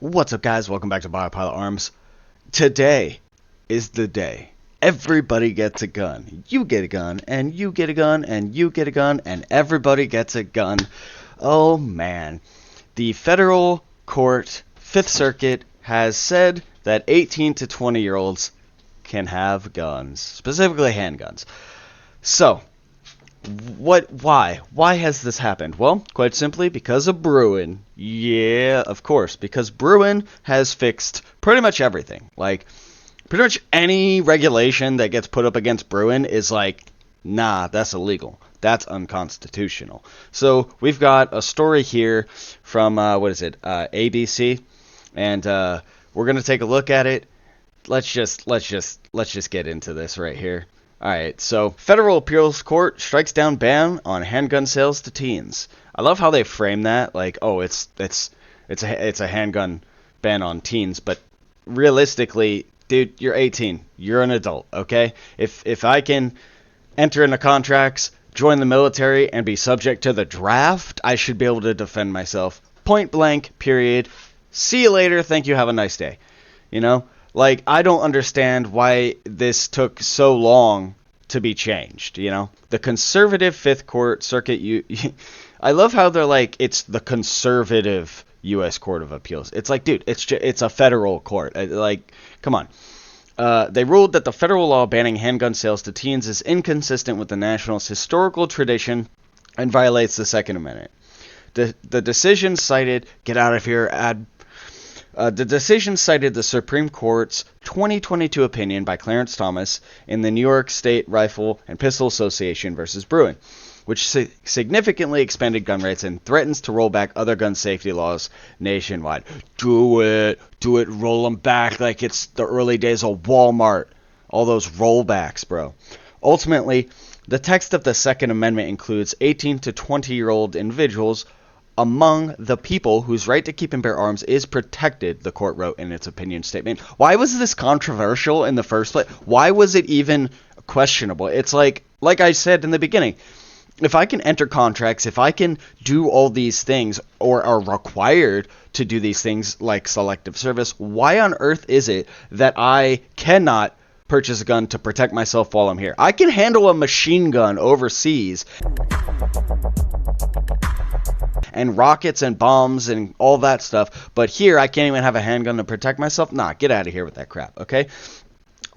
What's up, guys? Welcome back to Biopilot Arms. Today is the day. Everybody gets a gun. You get a gun, and you get a gun, and you get a gun, and everybody gets a gun. Oh, man. The federal court, Fifth Circuit, has said that 18 to 20-year-olds can have guns, specifically handguns. So, why has this happened? Well, quite simply because of Bruin. Yeah, of course, because Bruin has fixed pretty much everything. Like, pretty much any regulation that gets put up against Bruin is like, nah, that's illegal. That's unconstitutional. So we've got a story here from ABC, and we're gonna take a look at it. Let's just get into this right here. Alright, so Federal Appeals Court strikes down ban on handgun sales to teens. I love how they frame that, like, oh, it's a handgun ban on teens, but realistically, dude, you're 18. You're an adult, okay? If I can enter into contracts, join the military, and be subject to the draft, I should be able to defend myself. Point blank, period. See you later, thank you, have a nice day. You know? Like, I don't understand why this took so long to be changed, you know? The conservative Fifth Court Circuit, I love how they're like, it's the conservative U.S. Court of Appeals. It's like, dude, it's a federal court. Like, come on. They ruled that the federal law banning handgun sales to teens is inconsistent with the national's historical tradition and violates the Second Amendment. The decision cited, get out of here, the decision cited the Supreme Court's 2022 opinion by Clarence Thomas in the New York State Rifle and Pistol Association versus Bruin, which significantly expanded gun rights and threatens to roll back other gun safety laws nationwide. Do it, roll them back like it's the early days of Walmart. All those rollbacks, bro. Ultimately, the text of the Second Amendment includes 18 to 20-year-old individuals among the people whose right to keep and bear arms is protected, the court wrote in its opinion statement. Why was this controversial in the first place? Why was it even questionable? It's like I said in the beginning, if I can enter contracts, if I can do all these things or are required to do these things like selective service, why on earth is it that I cannot purchase a gun to protect myself while I'm here? I can handle a machine gun overseas and rockets and bombs and all that stuff, but here I can't even have a handgun to protect myself? Nah, get out of here with that crap, okay?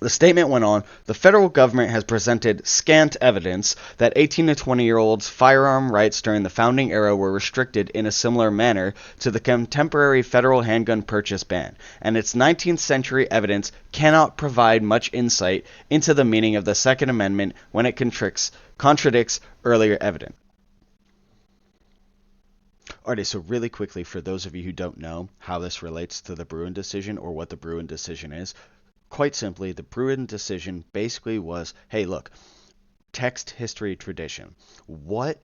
The statement went on, the federal government has presented scant evidence that 18 to 20-year-olds' firearm rights during the founding era were restricted in a similar manner to the contemporary federal handgun purchase ban, and its 19th century evidence cannot provide much insight into the meaning of the Second Amendment when it contradicts earlier evidence. Alright, so really quickly, for those of you who don't know how this relates to the Bruin decision or what the Bruin decision is, quite simply, the Bruin decision basically was, hey, look, text, history, tradition. What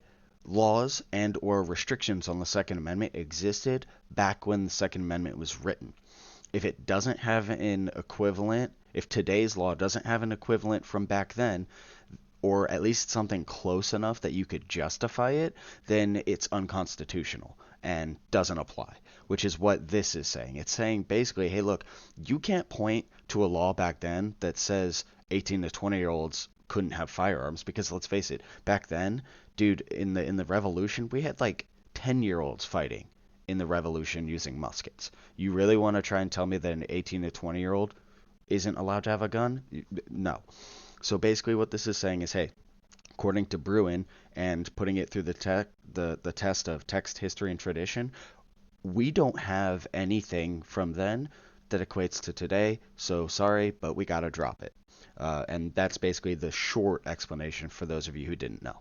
laws and or restrictions on the Second Amendment existed back when the Second Amendment was written? If it doesn't have an equivalent, if today's law doesn't have an equivalent from back then, or at least something close enough that you could justify it, then it's unconstitutional and doesn't apply, which is what this is saying. It's saying basically, hey, look, you can't point to a law back then that says 18 to 20-year-olds couldn't have firearms, because let's face it, back then, dude, in the revolution, we had like 10-year-olds fighting in the revolution using muskets. You really want to try and tell me that an 18 to 20-year-old isn't allowed to have a gun? No. So basically what this is saying is, hey, according to Bruin and putting it through the test of text, history, and tradition, we don't have anything from then that equates to today, so sorry, but we gotta drop it. And that's basically the short explanation for those of you who didn't know.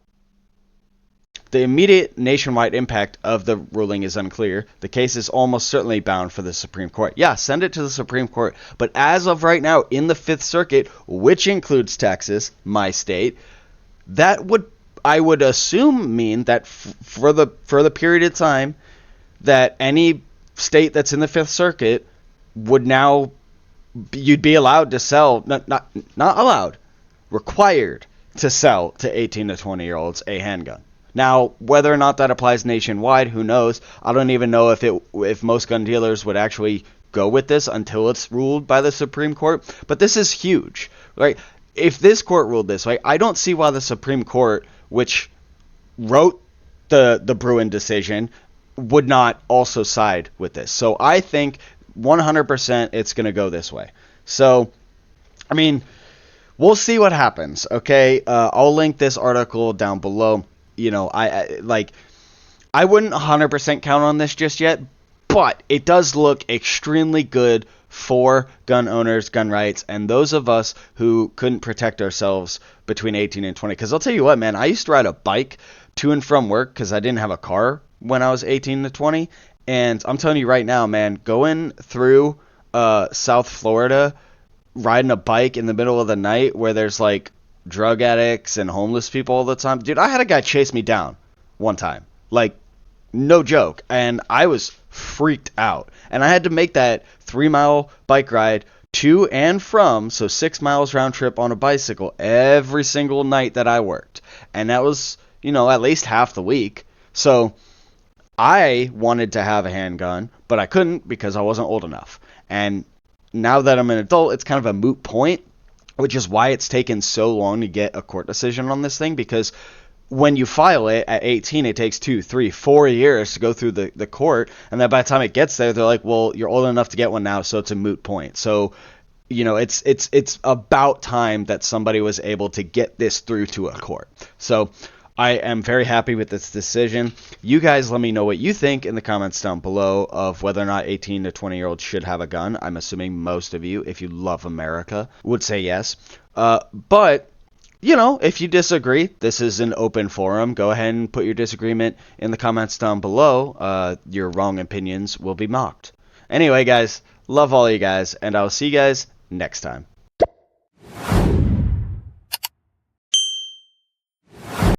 The immediate nationwide impact of the ruling is unclear. The case is almost certainly bound for the Supreme Court. Yeah, send it to the Supreme Court. But as of right now, in the Fifth Circuit, which includes Texas, my state, that would, I would assume, mean that for the period of time that any state that's in the Fifth Circuit would now, you'd be allowed to sell, not allowed, required to sell to 18 to 20-year-olds a handgun. Now, whether or not that applies nationwide, who knows? I don't even know if most gun dealers would actually go with this until it's ruled by the Supreme Court. But this is huge, right? If this court ruled this, right, I don't see why the Supreme Court, which wrote the Bruin decision, would not also side with this. So I think 100% it's going to go this way. So, I mean, we'll see what happens. Okay, I'll link this article down below. You know, I wouldn't 100% count on this just yet, but it does look extremely good for gun owners, gun rights, and those of us who couldn't protect ourselves between 18 and 20. Because I'll tell you what, man, I used to ride a bike to and from work because I didn't have a car when I was 18 to 20. And I'm telling you right now, man, going through South Florida, riding a bike in the middle of the night where there's like drug addicts and homeless people all the time. Dude, I had a guy chase me down one time. Like, no joke. And I was freaked out. And I had to make that 3-mile bike ride to and from, so 6 miles round trip on a bicycle every single night that I worked. And that was, you know, at least half the week. So I wanted to have a handgun, but I couldn't because I wasn't old enough. And now that I'm an adult, it's kind of a moot point, which is why it's taken so long to get a court decision on this thing, because when you file it at 18, it takes 2, 3, 4 years to go through the court, and then by the time it gets there, they're like, well, you're old enough to get one now, so it's a moot point. So, you know, it's about time that somebody was able to get this through to a court. So I am very happy with this decision. You guys let me know what you think in the comments down below of whether or not 18 to 20-year-olds should have a gun. I'm assuming most of you, if you love America, would say yes. But, you know, if you disagree, this is an open forum. Go ahead and put your disagreement in the comments down below. Your wrong opinions will be mocked. Anyway, guys, love all you guys, and I'll see you guys next time.